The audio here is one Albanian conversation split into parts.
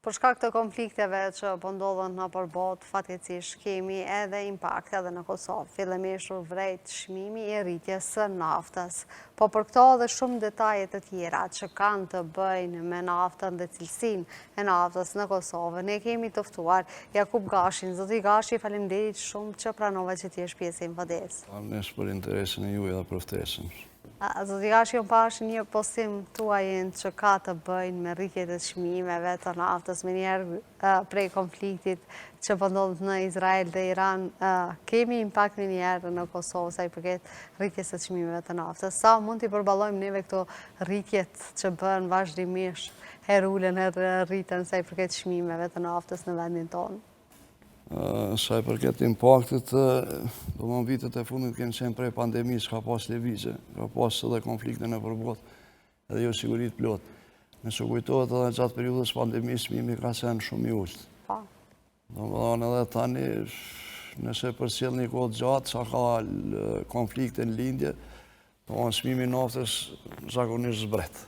Për shkak të konflikteve që po ndodhen nëpër botë, fatkeqësisht kemi edhe impakte edhe në Kosovë. Fillimisht u vret çmimi i rritjes së naftës. Po për këto dhe shumë detaje të tjera që kanë të bëjnë me naftën dhe cilësinë e naftës në Kosovë, ne kemi të ftuar Jakub Gashin. Zoti Gashi, faleminderit shumë që pranove që ti jesh pjesë e Infades. Faleminderit për interesin e juaj dhe për ftesën. Zoti Gashi, unë pash një postim tuaj që ka të bëjnë me rritjet e çmimeve të naftës, me njerë prej konfliktit që po ndodhet në Izrael dhe Iran, kemi impakt me njerë në Kosovë sa i përket rritjes së çmimeve të naftës. Sa mund t'i përballojmë neve këto rritjet që bën vazhdimisht herulen e rriten sa i përket çmimeve të naftës në vendin tonë? Sa i përket impaktit, do më vitet e fundit kënë qenë prej pandemisë, ka pas lëvizje, ka pas edhe konflikte në përbot, edhe jo sigurit plot. Nëse kujtohet edhe gjatë periudhës pandemisë, çmimi ka qenë shumë i ulët. Do më thonë edhe tani, nëse përcjell një kohë gjatë, sa ka konflikte në lindje, do më çmimi i naftës zakonisht zbret.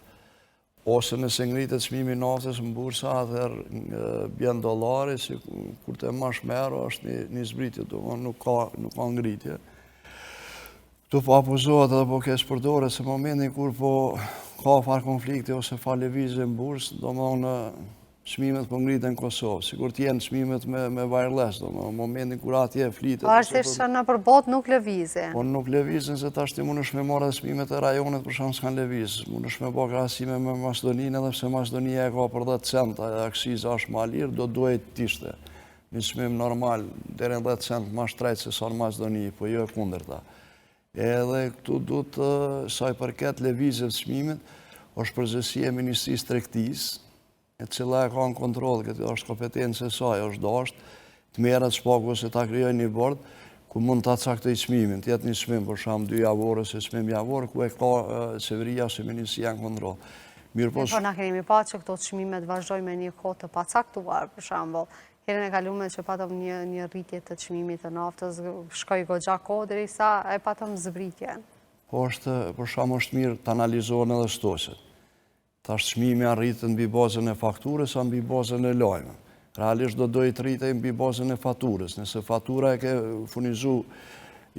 Ose nëse ngritet çmimi i naftës në bursa, atëherë bjen dollari, si kur të mash merë, është një zbritje, nuk ka ngritje. Këtu po abuzohet edhe po kesh përdore, se momentin kur po ka far konflikti ose far lëvizje në bursë, do më thonë çmimet po ngriten në Kosovë, sikur t'jenë çmimet me wireless, do më momentin kur atje flitet. Pavarësisht që në përbot nuk lëvizje. Po nuk lëvizjen se tash ti mundesh me marrë edhe çmimet e rajonet për shkak s'kan lëviz. Mundesh me bë krahasime me Maqedoninë, edhe pse Maqedonia e ka për 10 cent, akciza është më lirë, do duhet të ishte një çmim normal deri në 10 cent më shtrejt se sa në Maqedoni, po jo e kundërta. Edhe këtu duhet sa i përket lëvizjes së çmimit, është përgjegjësia e Ministrisë Tregtisë, e cila e ka në kontroll, këtë është kompetencë e saj, është dashur të merret shpaku ose ta krijojë një bord ku mund ta caktoj çmimin, të jetë një çmim për shemb 2 javor ose çmim javor ku e ka qeveria ose ministria në kontroll. Po na kemi pa që këto çmimet vazhdojnë me një kohë të pacaktuar, për shembull. Herën e kaluar që patëm një rritje të çmimit të naftës, shkoi goxha kohë derisa e patëm zbritjen. Po është, për shembull, është mirë të analizohen edhe stoqet. Tash çmimi arritet mbi bazën e fakturës a mbi bazën e lajme. Realisht do dojë të rritej mbi bazën e faturës. Nëse fatura e ke furnizu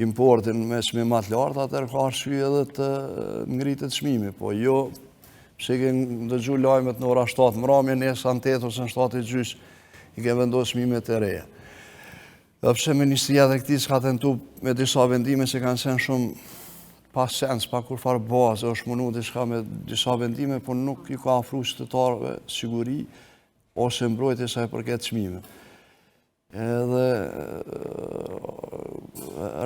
importin me çmim më të lartë, atëherë ka arsye edhe të ngritet çmimi, po jo pse ke dëgju lajmet në ora 7 mbrëmje, nesër në 8 ose në 7:30 i ke vendosur çmimet e reja. Dhe pse Ministria e Tregtisë ka tentuar me disa vendime që kanë qenë shumë pas sens, pa kur farë bazë, është mundu diçka me disa vendime, por nuk i ka afru qytetarëve siguri ose mbrojtje sa i përket çmimeve. Edhe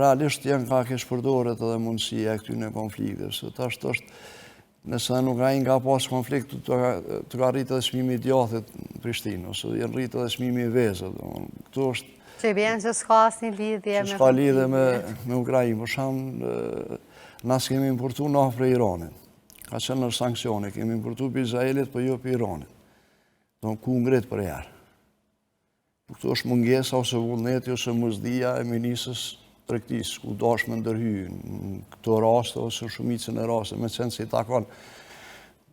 realisht janë ka kesh përdoret edhe mundësia e këtyre konflikteve, se tash është nëse nuk ai nga pas konflikt të ka rritë edhe çmimi i djathit në Prishtinë, ose janë rritë edhe çmimi i vezët. Këtu është që vjen që s'ka asnjë lidhje me s'ka lidhje me Ukrainë, për shembull. Na s'kemi importu naftë për Iranit. Ka qenë në sanksione, kemi importu për Izraelit, për jo për Iranit. Do në ku ngrit për jarë. Këtu është mungesa ose vullneti ose muzdia e Ministrisë Tregtisë, ku dash me ndërhy në këto raste ose shumicën e raste, me qenë se i takon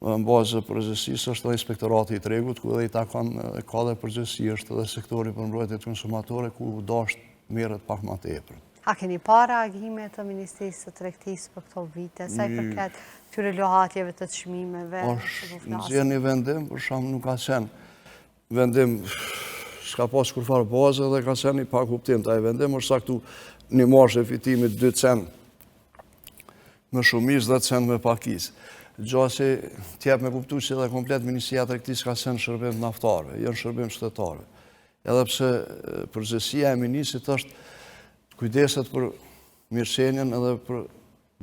në bazë të përgjegjësisë është edhe Inspektorati i Tregut, ku edhe i takon ka dhe përgjegjësi është edhe sektori për mbrojtje të konsumatorëve, ku dash merret pak më tepër. A keni pa reagime të Ministrisë të Tregtisë për këto vite, sa i përket këtyre lohatjeve të çmimeve? Nëse një vendim, për shembull, nuk ka qenë vendim, s'ka pas kur farë bazë dhe ka qenë i pa kuptim. Ai vendim është saktu një marshë e fitimit 2 cent me shumicë, 10 cent me pakicë. Gjasi t'jep me kuptu që edhe komplet Ministria e Tregtisë ka qenë shërbim naftarëve, jo shërbim shtetarëve. Edhe pse përgjegjësia e ministrit është kujdeset për mirëqenien edhe për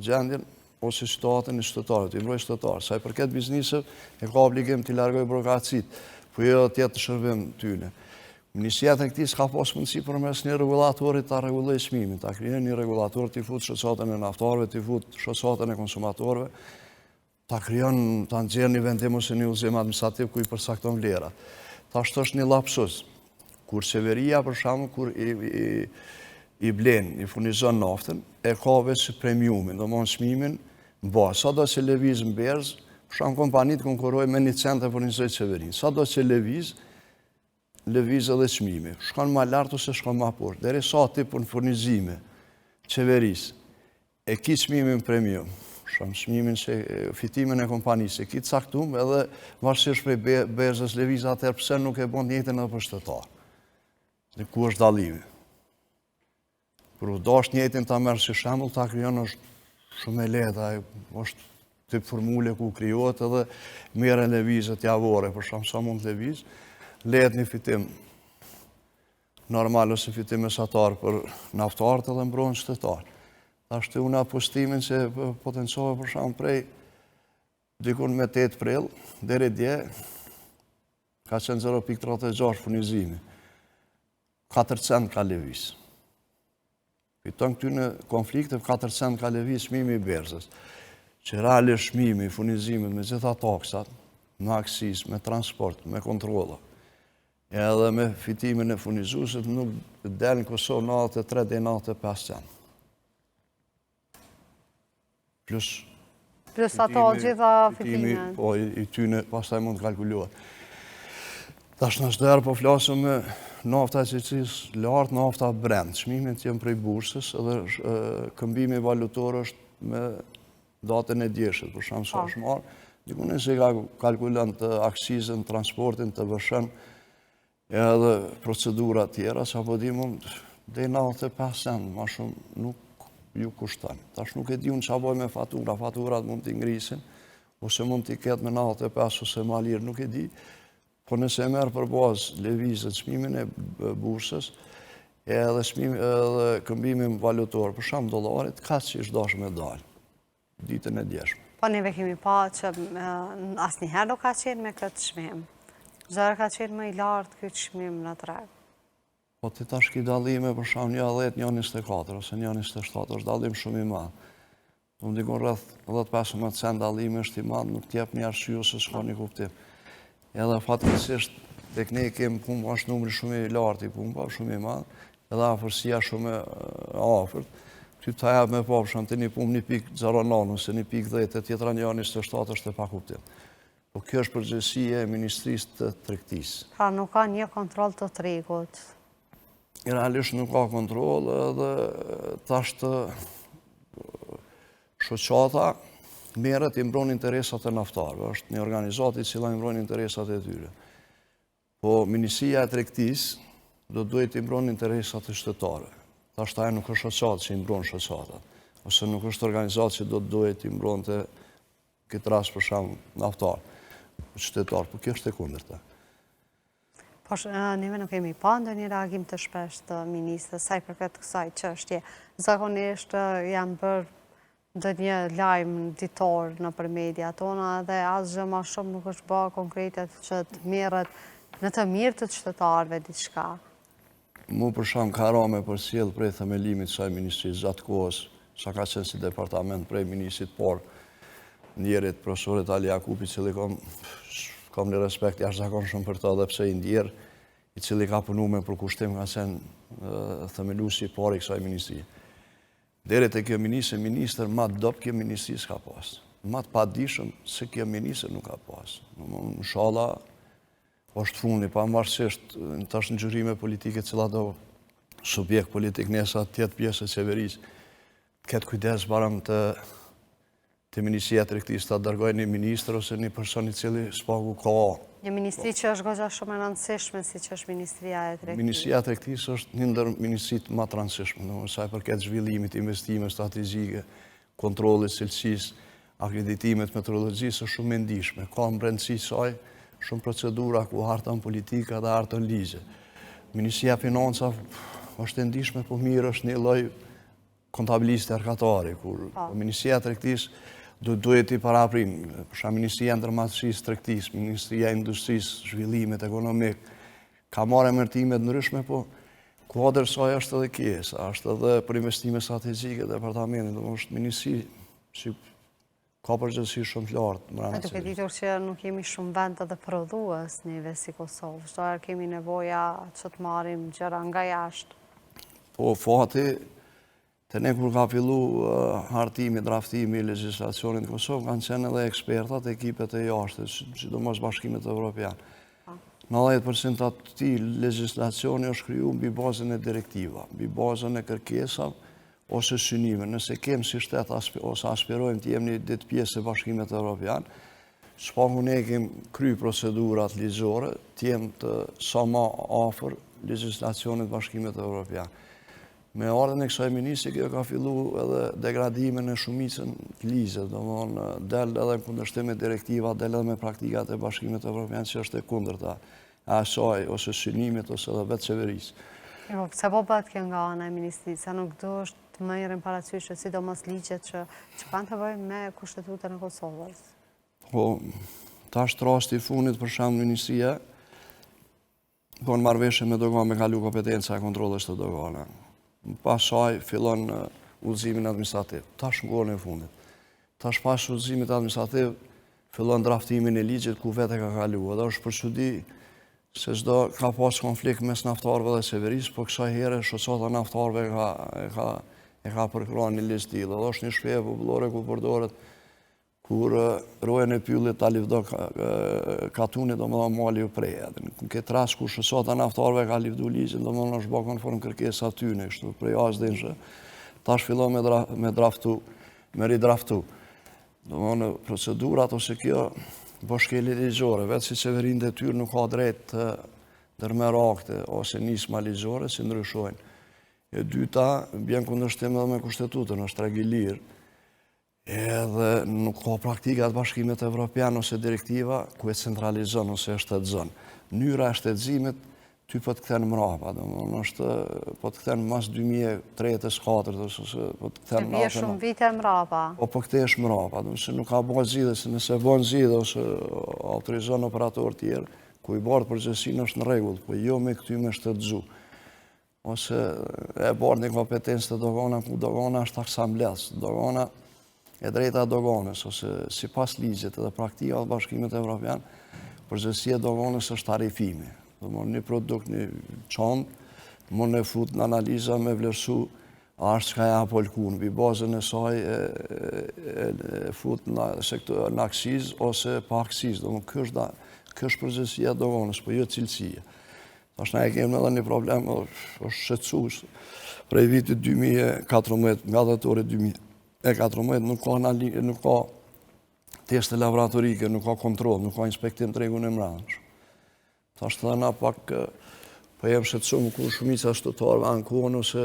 gjendjen ose situatën e shtetarëve, të mbrojë shtetarë. Sa i përket biznisëve, e ka obligim të largojë burokracitë, po jo të jetë shërbim tyne. Ministria e Tregtisë ka pas mundësi përmes një rregullatorit ta rregullojë çmimin, ta krijojë një rregullator të fut shoqatën e naftarëve, të fut shoqatën e konsumatorëve, ta krijon, ta nxjerrë një vendim ose një udhëzim administrativ ku i përcakton vlerat. Tash është një lapsus. Kur qeveria, për shembull, kur i blen, i furnizon naftën, e ka veç premiumin, do më në çmimin në bazë. Sa do që lëviz në berzë, për shembull kompanitë konkurrojnë me 1 cent e furnizojë qeverinë. Sa do që lëviz, lëvizë dhe çmimi. Shkon më lart ose shkon më poshtë. Deri sa ti për furnizime qeverisë e ki çmimin premium, çmimin fitimin e kompanisë, e ki caktum edhe varësisht prej berzës lëvizë atëherë pse nuk e bën njëjtën edhe për shtetar. Dhe ku është dallimi? Kur u dash njëjtën ta merr si shembull, ta krijon është shumë e lehtë, është tip formule ku krijohet edhe merren lëvizjet javore, për shkak sa mund lëviz, lehet një fitim normal ose fitim mesatar për naftarët edhe mbrohen shtetar. Ashtu unë apostimin që potencove për shkak prej dikun me 8 prill deri dje ka qenë 0.36 furnizimi. 4 cent ka lëviz. Fiton këty në konflikte 4 cent ka lëviz çmimi i berzës. Që realisht çmimi i furnizimit me gjitha taksat, me aksis, me transport, me kontrolla, edhe me fitimin e furnizuesit nuk del në Kosovë 93 deri 95 cent. Plus ato gjitha fitimet. Po, i tyne pastaj mund të kalkulohet. Tash në çdo herë po flasim me nafta e cilësisë lartë, nafta brend. Çmimet janë prej bursës edhe këmbimi valutor është me datën e djeshit, për shkak se është marrë. Dikun se ka kalkulon të aksizën, transportin, të vëshën, edhe procedura tjera, sa po di mund deri 95 cent, më shumë nuk ju kushton. Tash nuk e di unë çfarë bëj me fatura, faturat mund t'i ngrisin, ose mund t'i ketë me 95 ose më lirë, nuk e di. Po nëse e merr për bazë lëvizjet çmimin e bursës, edhe këmbimin valutor, për shemb dollarit, ka që është dashur me dalë ditën e djeshme. Po neve kemi pa që asnjëherë nuk ka qenë me këtë çmim. Çdo herë ka qenë më i lartë ky çmim në treg. Po ti tash ki dallime për shkak një 10, një 24 ose një 27, është dallim shumë i madh. Unë dikon rreth 10-15 cent dallimi është i madh, nuk t'jep një arsye se s'ka një kuptim. Edhe fatkeqësisht tek ne kemi punë është numri shumë i lartë i punëve, shumë i madh, edhe afërsia shumë e afërt. Ty ta jap me pa për shkak të një punë 1.09 ose 1.10, e tjetra një 27 është e pakuptim. Po kjo është përgjegjësia e Ministrisë të Tregtisë. Pra nuk ka një kontroll të tregut. Realisht nuk ka kontroll edhe tash të shoqata merret i mbron interesat e naftarëve. Është një organizatë i cila i mbron interesat e tyre. Po Ministria e Tregtisë do duhet i mbron interesat e shtetarëve. Tash ta nuk është shoqatë që i mbron shoqatat, ose nuk është organizatë që do duhet i mbronte këtë rast për shemb naftar, qytetar, po kjo është e kundërta. Po neve nuk kemi pa ndonjë reagim të shpeshtë të ministrës sa i përket kësaj çështje. Zakonisht janë bërë ndonjë lajm ditor nëpër media tona dhe asgjë më shumë nuk është bërë konkrete që të merret në të mirë të qytetarëve diçka. Mu për shkak ka rame për sjell prej themelimit saj ministrisë gjatë kohës, sa ka qenë si departament prej ministrit por ndjerit profesorit Ali Jakupi, i cili kam një respekt jashtëzakonshëm për ta, edhe pse i ndjer, i cili ka punuar me përkushtim, ka qenë themeluesi i parë i kësaj ministrie. Deri te kjo ministër ma dop kjo ministri s'ka pas. Ma të padijshëm se kjo ministër nuk ka pas. Inshallah është fundi, pavarësisht tash në gjyrime politike cila do subjekt politik nesa tjetë pjesë e qeverisë, ketë kujdes barëm të Ministria e Tregtisë ta dërgojë një ministër ose një person i cili s'pagu ka. Një ministri që është goxha shumë e rëndësishme si që është Ministria e Tregtisë. Ministria e Tregtisë është një ndër ministritë më të rëndësishme, sa i përket zhvillimit, investime strategjike, kontrollit cilësisë, akreditimet meteorologjisë është shumë e ndihshme. Ka brendësi saj shumë procedura ku harton politika dhe harton ligje. Ministria e Financave është e ndihshme, po mirë është një lloj kontabilist erkatari, kur Ministria e Tregtisë duhet i paraprin, për shembull Ministria e Ndërmarrësisë Tregtisë, Ministria e Industrisë, Zhvillimit Ekonomik, ka marrë emërtime të ndryshme, po kuadër saj është edhe kjesa, është edhe për investime strategjike departamentit, do është ministri që ka përgjegjësi shumë të lartë. A duke ditur që nuk jemi shumë vend edhe prodhues neve si Kosovë, çdo herë kemi nevoja që të marrim gjëra nga jashtë. Po fati të ne kur ka fillu hartimi, draftimi, legjislacionin të Kosovë, kanë qenë edhe ekspertat, ekipet e jashtë, sidomos bashkimet evropian. 90% atë ti legislacioni është kriju mbi bazën e direktiva, mbi bazën e kërkesav ose synime. Nëse kemë si shtet ose aspirojmë të jemi një ditë pjesë e Bashkimit Evropian, shpaku ne kemë kry procedurat ligjore, të jemë të sa ma afër legislacionit Bashkimit Evropian. Me ardhen e kësaj ministri, kjo ka fillu edhe degradimin e shumicën të ligjeve, domthonë del edhe në kundërshtim me direktiva, del edhe me praktikat e Bashkimit Evropian që është e kundërta e asaj ose synimit ose edhe vetë qeverisë. Se po bëhet kjo nga ana e ministrisë, sa nuk do është të merren parasysh sidomos ligjet që kanë të bëjnë me Kushtetutën e Kosovës? Po, tash rasti i fundit për shembull ministria po në marrëveshje me dogan me kalu kompetenca e kontrollit të dogana. Pas saj fillon udhëzimin administrativ. Tash në kohën e fundit. Tash pas udhëzimit administrativ fillon draftimin e ligjit ku vetë ka kaluar. Dhe është për çudi se çdo ka pas konflikt mes naftarëve dhe qeverisë, po kësaj here shoqata naftarëve e ka përkrahur një ligj tillë. Dhe është një shprehje popullore ku përdoret kur rojen e pyllit ta livdo katuni, domethënë mali u prej. Në këtë rast kur shoqata naftarëve ka livdu ligjin, domethënë është bërë konform kërkesa tyne, kështu prej asdinshë. Tash fillon me ridraftu. Domethënë procedurat ose kjo bashkëli ligjore, vetë si qeverinë detyrë nuk ka drejt të ndërmerr akte ose nisma ligjore si ndryshojnë. E dyta, bjen kundërshtim edhe me Kushtetutën, është tregëlir. Edhe nuk ka praktikat Bashkimit Evropian ose direktiva ku e centralizon ose e shtetëzon. Mënyra e shtetëzimit ty po të kthen mrapa, domethënë është po të kthen mas 2003-2004 ose po të kthen mrapa. Të shumë vite mrapa. Po kthesh mrapa, domethënë nuk ka bërë zgjidhje, se nëse bën zgjidhje ose autorizon operator tjerë, ku i bardh përgjegjësinë është në rregull, po jo me këty me shtetëzu. Ose e bardh një kompetencë të dogana ku dogana është taksa mbledhës. Dogana e drejta doganës, ose si pas ligjet edhe praktika të Bashkimit Evropian, përgjithësia e doganës është tarifimi. Një produkt, një çantë, mund e fut në analiza me vlerësu a është çka ja polkun, mbi bazën e saj e fut në aksiz ose pa aksiz. Kjo është përgjithësia e doganës, po jo cilësia. Tash na e kemi edhe një problem, është shqetësues. Prej vitit 2014, nga dhjetori 2014 nuk ka teste laboratorike, nuk ka kontroll, nuk ka inspektim tregun e mbrëmshëm. Tash të na pak po jem shqetësuar kur shumica shtetërorëve ankohen ose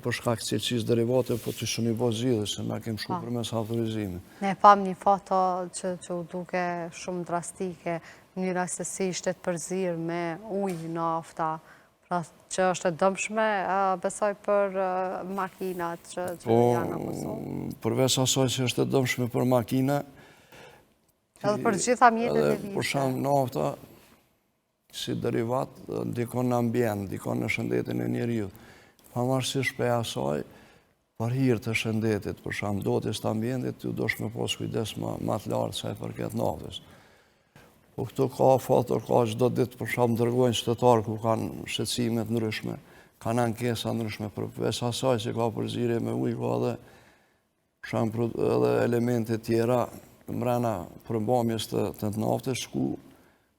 për shkak të cilësisë derivate, po të shumë i zgjidhje se na kemi shumë përmes autorizimit. Ne pam një foto që u duke shumë drastike, mënyra se si ishte të përzirë me ujë nafta, pra që është e dëmshme, besoj për makinat që janë në Kosovë. Përveç asaj që është e dëmshme për makina, edhe për gjitha mjetet e vite. Për shembull nafta si derivat ndikon në ambient, ndikon në shëndetin e njeriut. Pavarësisht prej asaj, për hir të shëndetit, për shembull dotjes të ambientit, ju dosh me pas kujdes më të lartë sa i përket naftës. Po këtu ka foto, ka çdo ditë për shembull dërgojnë qytetarë ku kanë shqetësime të ndryshme, kanë ankesa ndryshme përveç asaj që ka përzierje me ujë, ka edhe për shembull edhe elemente tjera mbrana përmbajtjes të naftës ku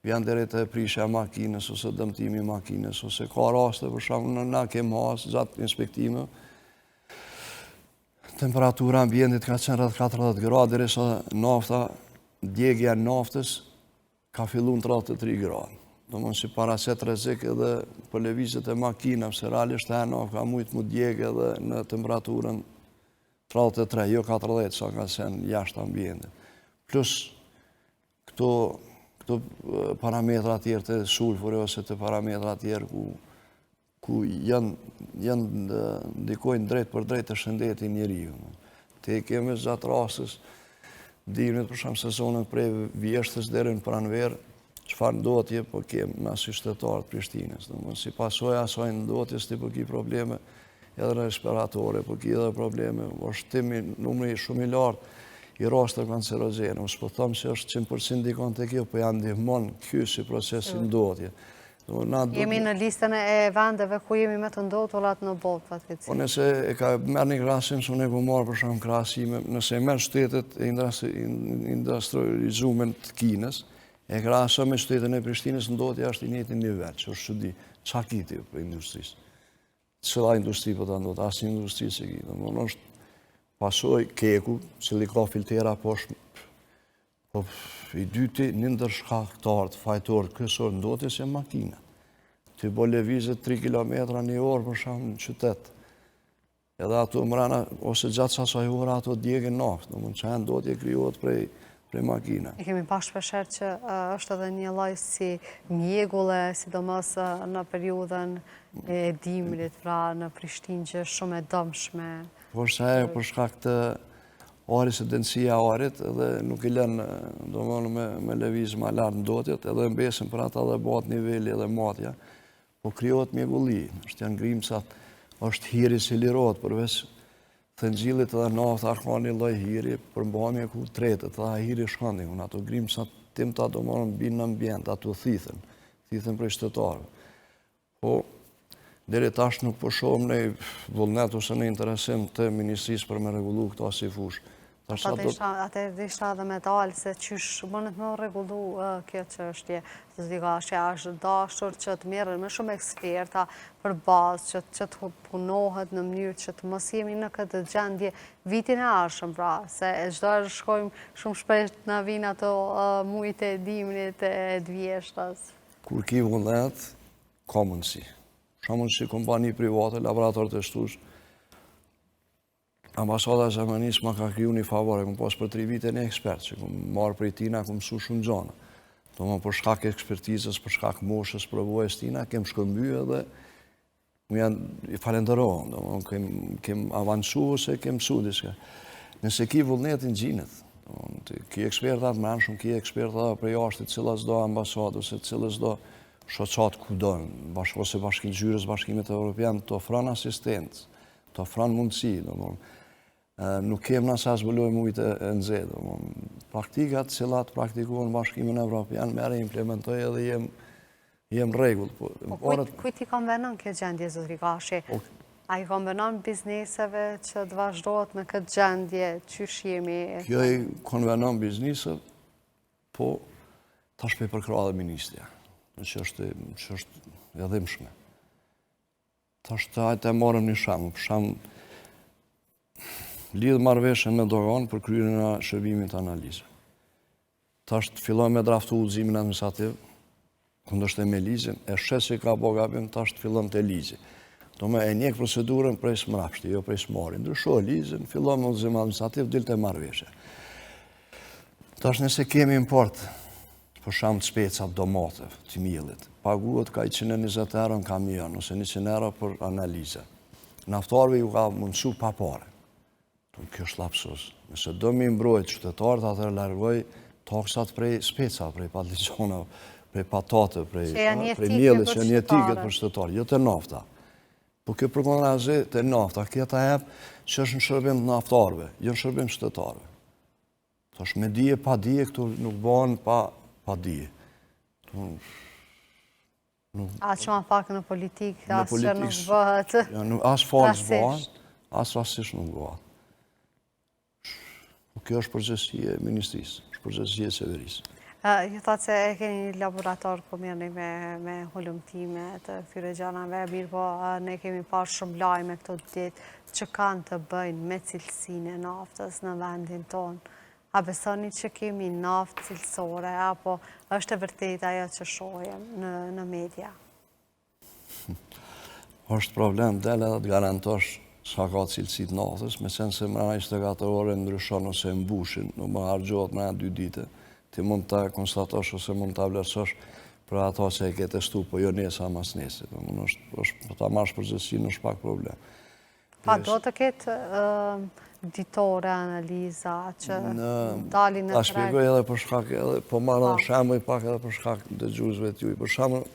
janë deri te prishja e makinës ose dëmtimi i makinës, ose ka raste për shembull na kemi has gjatë inspektimeve. Temperatura ambientit ka qenë rreth 40 gradë derisa nafta, djegja e naftës ka filluar në 33 gradë. Domethënë si paraqet rrezik edhe për lëvizjet e makinave, se realisht ka mujt mu djegë edhe në temperaturën 33, jo 40 sa ka qenë jashtë ambientit. Plus këto parametra tjerë të sulfuri ose të parametra tjerë ku ndikojnë drejt për drejt të shëndetit njeriu. Te kemi gjatë rastës dimnit për shembull sezonën prej vjeshtës deri në pranverë, çfarë ndotje po kemi me asy qytetarë të Prishtinës. Domethënë si pasojë asaj ndotjes ti po ki probleme edhe respiratore, po ki edhe probleme, vështimi, numri shumë i lartë i rasteve kancerogjene. Mos po them se është 100% ndikon te kjo, po janë ndihmon ky si proces i ndotje. Jemi në listën e vendeve ku jemi me të ndotullat në botë, fatkeqësisht. Po nëse e ka merr një krahasim, se unë e ku marr për shembull krahasime, nëse e merr shtetet e industrializuar të Kinës, E krahasoj me qytetin e Prishtinës ndodhja është i njëjtin nivel, që është çudi, çka kiti për industrisë. Cila industri po ta ndodh, asnjë industri se ki. Domthonë është pasoj keku, cili ka filtera poshtë. Po i dyti një ndër shkaktarët, fajtorët kryesor ndodhi se makina. Ty bo lëvizet 3 kilometra në orë për shkak në qytet. Edhe ato mrena, ose gjatë asaj ore ato djegën naftë, domthonë çfarë ndodhje krijohet prej makina. E kemi pa shpesher që është edhe një lloj si mjegulle, sidomos në periudhën e dimrit, pra në Prishtinë që është shumë e dëmshme. Po është ajo për shkak të arit, se dënësia e arit, edhe nuk i lënë domthonë me lëviz më lart ndotjet, edhe mbesën për ata dhe bëhet niveli edhe matja, po krijohet mjegulli, është janë grimcat, është hiri që lirohet përveç të ngjillit edhe nafta ka një lloj hiri për mbamje ku tretet, edhe hiri shkon diku, ato grimcat timta domthonë binë në ambient, ato thithen prej shtetarëve. Po deri tash nuk po shohim në vullnet ose në interesim të ministrisë për me rregullu këto si fushë. Atë ishta edhe me dalë se qysh mënet me rregullu kjo çështje. Zdigashi është dashur që të merren më shumë eksperta për bazë, që të punohet në mënyrë që të mos jemi në këtë gjendje vitin e ardhshëm, pra, se çdo herë shkojmë shumë shpesh na vinë ato mujt e dimrit e të vjeshtës. Kur ki vullnet, ka mundësi. Ka mundësi kompani private, laborator të shtush. Ambasada e Gjermanisë ma ka kriju një favore, kom pas për 3 vite një ekspert, që kom marë prej tina, kom mësu shumë gjana. Do më për shkak ekspertizës, për shkak moshës, provojës tina, kem shkëmby edhe më janë i falenderohen, do më kem avancu ose kem mësu diska. Nëse ki vullnetin gjinët, ki ekspertat më anë shumë, ki ekspertat prej jashtë, cilas do ambasadë, ose cilas do shoqat ku do, ose bashkim gjyrës, bashkimet evropian, të ofran asistencë, të ofran mundësi, do më nuk kem nësa zbulojmë ujtë e nëzedë. Praktikat cilat praktikohen bashkimin evropian, mere implementoj edhe jem regull. Kujt i konvenon kjo gjendje, zotri Gashi? A i konvenon bizneseve që të vazhdojt me këtë gjendje, qysh jemi? Kjo i konvenon bizneseve, po tash pe përkra dhe ministrja, që është edhimshme. Tash të hajtë e morëm një shamë, për shamë lidhë marrëveshje me Dogan për kryerjen e shërbimit të analizë. Tash të filloj me draftu udhëzimin administrativ, kundërshtë me ligjin, e shes që ka bo gabim, tash të fillon të ligji. Do me e njek procedurën prej smrapshti, jo prej smari. Ndryshoj ligjin, filloj me udhëzim administrativ, dilte e marrëveshje. Tash nëse kemi import, për shamë të specat domatev, të miellit, paguhet ka 120 euro në kamion, ose 100 euro për analizë. Naftarëve ju ka mundësu pa pare. Kjo është lapsus. Nëse do mi mbrojt qytetarët, atër largoj taksat prej speca, prej patligjona, prej patate, prej miellit, që janë jetike për qytetarët, jo të nafta. Po kjo përkon razi të nafta, kjo ta hep që është në shërbim të naftarëve, jo në shërbim qytetarëve. To është me dije, pa dije, këtu nuk bëhen pa dije. A që ma pak në politikë, asë që nuk bëhet. Asë falës bëhen, asë rasisht nuk bëhet. Kjo është përgjësie ministrisë, është përgjësie severisë. Ju thotë se e keni një laborator ku mirëni me hulumtime të këtyre gjanave, mirë po ne kemi parë shumë lajme këto ditë që kanë të bëjnë me cilësinë e naftës në vendin tonë. A besoni që kemi naftë cilësore, apo është e vërtet ajo që shohim në media? është problem, dele dhe të garantosh sa ka cilësit naftës, me sen se mrena 24 ore ndryshon ose mbushin, nuk më hargjohet mrena 2 dite, ti mund të konstatosh ose mund të vlerësosh për ato që e ke testu, po jo nesa mas nesi. Po ta marrësh përgjithësi në shpak problem. Pa do të ketë ditore, analiza, që dalin në treg? Ta shpjegoj edhe për shkak, po marrë edhe shemuj pak edhe për shkak dëgjuesve të juaj. Për shemull,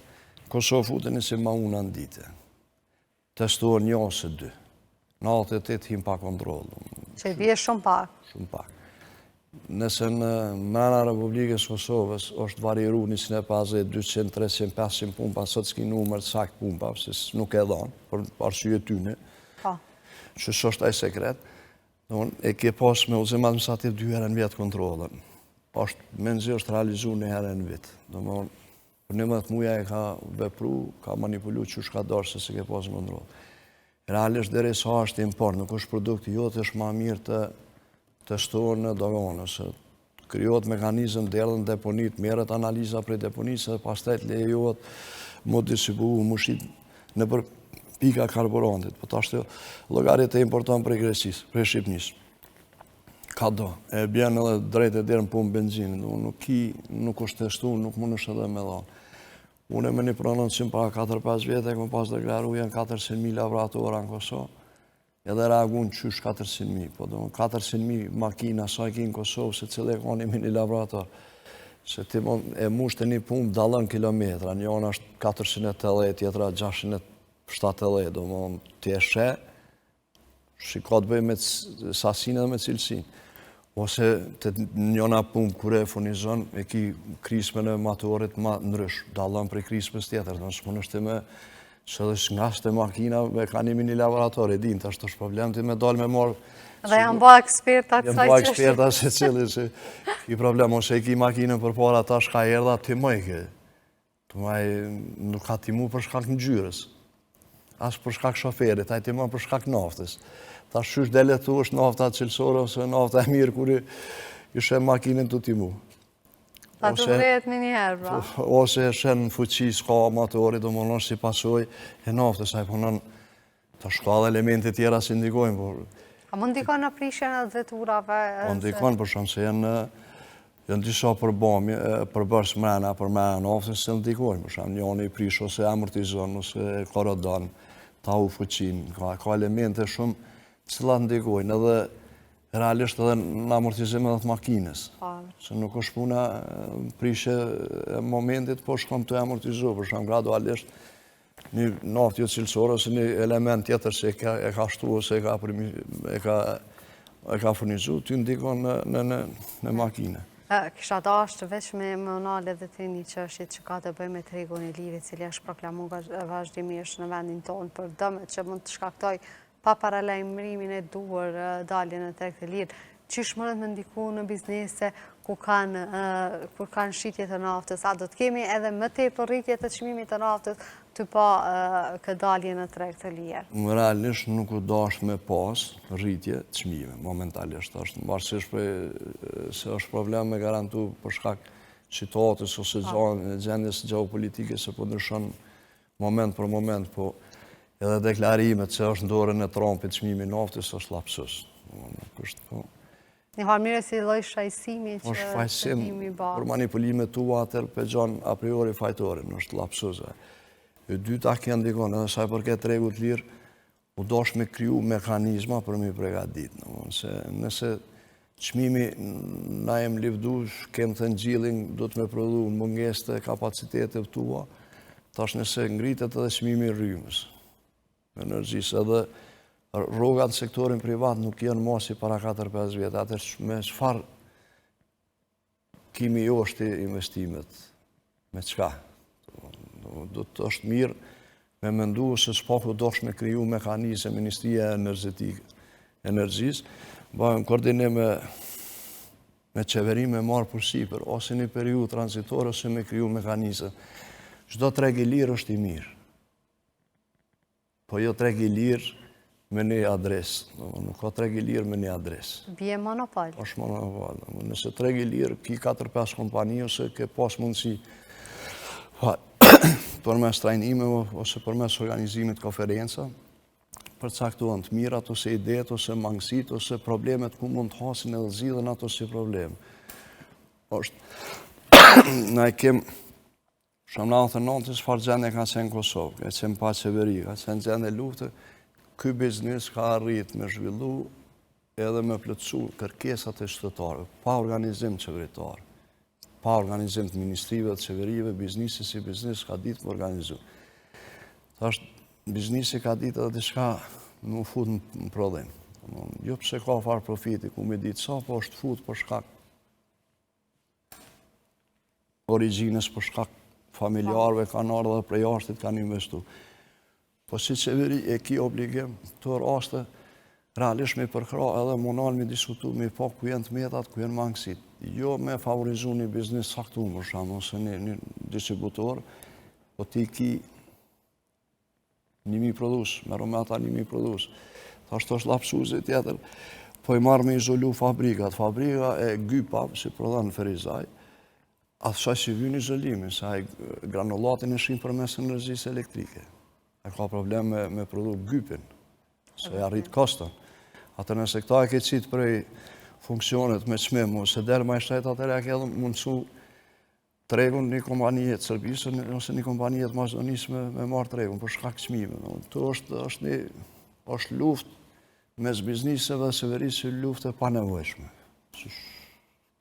Kosovë futeni si ma unë në dite. Testuar 1 ose 2. 98 him pa kontrol. Që i bje shumë pak. Shumë pak. Nëse në mrena Republikës Kosovës është variru 150, 200, 300, 500 pumpa, sot s'ki numër sakt pumpa, se nuk e dhonë, për arsye tyne, që është aj sekret, e ke pas me udhëzim administrativ 2 herë në vjetë kontrolën. menxi është realizu në herë në vit. Për 11 muja e ka vepru, ka manipulu që shka dorë se se ke posë më ndrodhë. Realisht deri sa është import, nuk është produkti jotë, është ma mirë të testohen në dogonë, ose kryot mekanizm derdhë në deponit, merët analiza prej deponisë dhe pastaj lejohet më distribuu mushit në për pika karburantit. Po tashtë llogarit e importon prej Greqisë, prej Shqipnisë. Ka do, e bjen edhe drejt e derën punë benzinë, nuk është testu, nuk mund është edhe me dhonë. Unë me një prononcim para 4-5 vjetë, e kom pas deklaru janë 400.000 laboratora në Kosovë, edhe reagun qysh 400.000, po do 400.000 makina sa e ki në Kosovë, se cilë e ka një mini laborator. Se ti e mushtë një punë dalën kilometra, njëna është 480, tjetra 670, do më të eshe, shiko të bëj me sasinë dhe me cilësinë. Ose të njëna punë kure e funizon, e ki krisme në matorit ma ndrysh, dalën prej krismes tjetër, në shpun është me që dhe nga shte makina me ka një mini laborator, e din, të është problem të me dalë me morë. Dhe janë ba eksperta të saj që është. Janë ba eksperta se cili, se ki problem, ose e ki makinën për para ta shka erdha, ti më i ke. Të maj nuk ka timu për shkak në gjyrës, asë për shkak shoferit, a i timon për shkak naftës. Ta shysh dele tu është nafta cilësore, ose nafta e mirë kuri ishe makinën të timu. Ta të vrejt me njëherë, pra. Ose shenë fuqi s'ka motori, do më nësh si pasoj e naftës, a i punën të shka dhe elementit tjera si ndikojnë. A më ndikon në prishën e veturave? Po ndikon, për shumë se janë disa përbërës mrena, për mrena naftës se ndikojnë. Për shumë njënë i prish, ose amortizon, ose karodon, ta u fuqin, ka elemente shumë cilat ndikojnë, edhe realisht edhe në amortizim edhe të makines. Se nuk është puna prishe e momentit, po shkom të amortizu, për shumë gradualisht një naftë jo cilësore, ose një element tjetër se e ka shtu, ose e ka furnizu, ty ndikon në makine. Kisha dashtë veç me mënale dhe të një qështit që ka të bëj me tregun e liri, cili është proklamu vazhdimisht në vendin tonë për dëmet që mund të shkaktoj pa paralajmërimin e duar daljen e treg të lirë, qysh mërët me ndiku në biznese kur kanë shqitje të naftës, a do të kemi edhe më tepër rritje të çmimit të naftës të pa këtë dalje në treg të lirë? Realisht nuk u dasht me pas rritje të çmime, momentalisht është, varësisht se është problem me garantu për shkak situatës ose gjendjes gjeopolitike se po ndryshon moment për moment, po edhe deklarimet që është në dorën e Trumpit çmimi naftës është lapsus. Një harmire si lloj shajsimi që është fajsim për manipulimet tua atër për gjanë a priori fajtorin, është lapsus. E dyta kënë ndikon, edhe saj përket tregut lirë, u dosh me kryu mekanizma për mi pregadit. Nëse çmimi na jem livdu, kemë të ngjillin, do të me prodhu munges të kapacitetet tua, tash nëse ngritet edhe çmimi i rrymës, energjisë, edhe rrogat në sektorin privat nuk janë mosi para 4-5 vjetë, atër me çfarë kimi joshti investimet, me qka? Do të është mirë me mendu se s'paku dosh me kriju mekanizme Ministria e Energjisë, bëjmë koordinim me qeverim me marë për sipër, ose një periudhë tranzitore, ose me kriju mekanizme. Çdo treg i lirë është i mirë, po jo treg i lirë me një adres, nuk ka treg i lirë me një adres. Bje monopol. është monopol. Nëse treg i lirë, ki 4-5 kompani, ose ke pas mundësi përmes trajnimeve ose përmes organizimit konferenca, përcaktuan të mirat, ose idet, ose mangësit, ose problemet ku mund të hasin edhe zgjidhen ato si problem. Na e kem shumë në 99 çfarë gjendje ka qenë Kosovë, ka qenë pa qeveri, ka qenë gjendje lufte. Ky biznes ka arrit me zhvillu edhe me plotësu kërkesat e shtetërorëve, pa organizim qeveritar, pa organizim të ministrive, të qeverive, biznisi si biznes ka ditë më organizu. Tash, biznisi ka ditë edhe diçka më fut në prodhim. Jo pse ka farë profiti, ku me ditë sa, po është fut për shkak origjinës, për shkak familjarëve, kanë ardhur dhe prej jashtit kanë investu. Po si qeveri e ki obligim të raste realisht me përkra edhe monal me diskutu, me po ku jenë të metat, ku jenë mangësit. Jo me favorizu një biznis saktu, për shkak ose një distributor, po ti ki 1.000 produs, mero me ata 1.000 produs. Ta është lapsuzi tjetër, po i marrë me izolu fabrikat. Fabrika e Gypa, si prodhan në Ferizaj, atë shaj si vynë izolimin, se aj granulatin e shimë për mes energjisë elektrike. E ka problem me produ Gypin, se e arrit kostën. Atër nëse këta e ke qitë prej funksionet me qmimu, se delë ma i shtajt atër e ke edhe mundësu tregun një kompanijet Sërbisë, ose një kompanijet Maqedonisë me marrë tregun, për shkak qmime. Të është luft mes bizniseve dhe severisë, luft e panevojshme.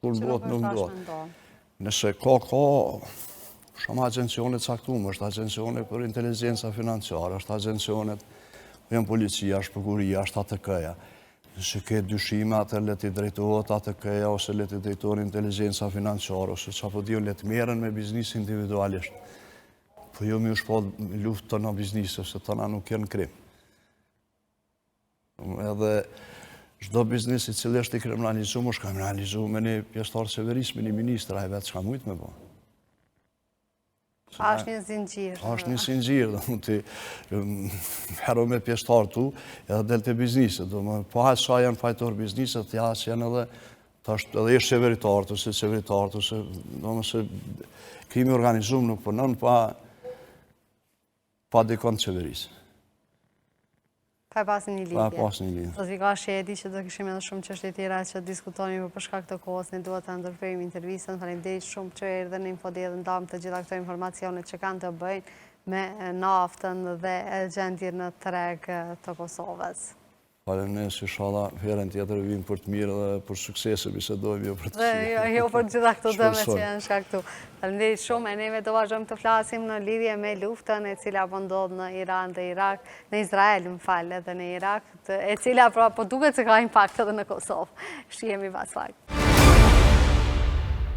Kur në botë nuk ndodhë. Nëse ka shumë agencionet saktumë, është agencionet për inteligenca financiare, është agencionet për jenë policia, është prokuria, është ATK-ja. Nëse ke dyshime, atër leti drejtohet ATK-ja, ose leti drejtohet inteligenca financiare, ose që apo dio leti meren me biznis individualisht. Po jo mi u shpod luft të në biznis, se të na nuk jenë krim. Edhe çdo biznis i cili është i kriminalizuar, është kriminalizuar me një pjesëtar severisë, me një ministër, ai vetë s'ka mujt me bo. Është një zinxhir. Është një zinxhir, do të hero me pjesëtar tu, edhe del të bizniset, po aq sa janë fajtor bizniset, ja që janë edhe edhe është severitarët, ose domosë krimi organizuar nuk punon pa dikon të severisë. Pa pas një lidhje. Pa pas një lidhje. Do t'i ka që e di që do kishim edhe shumë çështje tjera që diskutonim për shkak të kohës, ne duhet të ndërprerjem intervistën. Faleminderit shumë që erdhe në Infodel dhe ndam të gjitha këto informacione që kanë të bëjnë me naftën dhe gjendjen në treg të Kosovës. Faleminderit, inshallah, herën tjetër vim për të mirë dhe për suksese bisedojmë jo për të mirë. Jo për gjitha këto dëme që janë shkaktu. Faleminderit shumë, e neve do vazhdojmë të flasim në lidhje me luftën e cila po ndodh në Iran dhe Irak, në Izrael, më fal, edhe në Irak, e cila po duket se ka impakt edhe në Kosovë. Shihemi pas pak.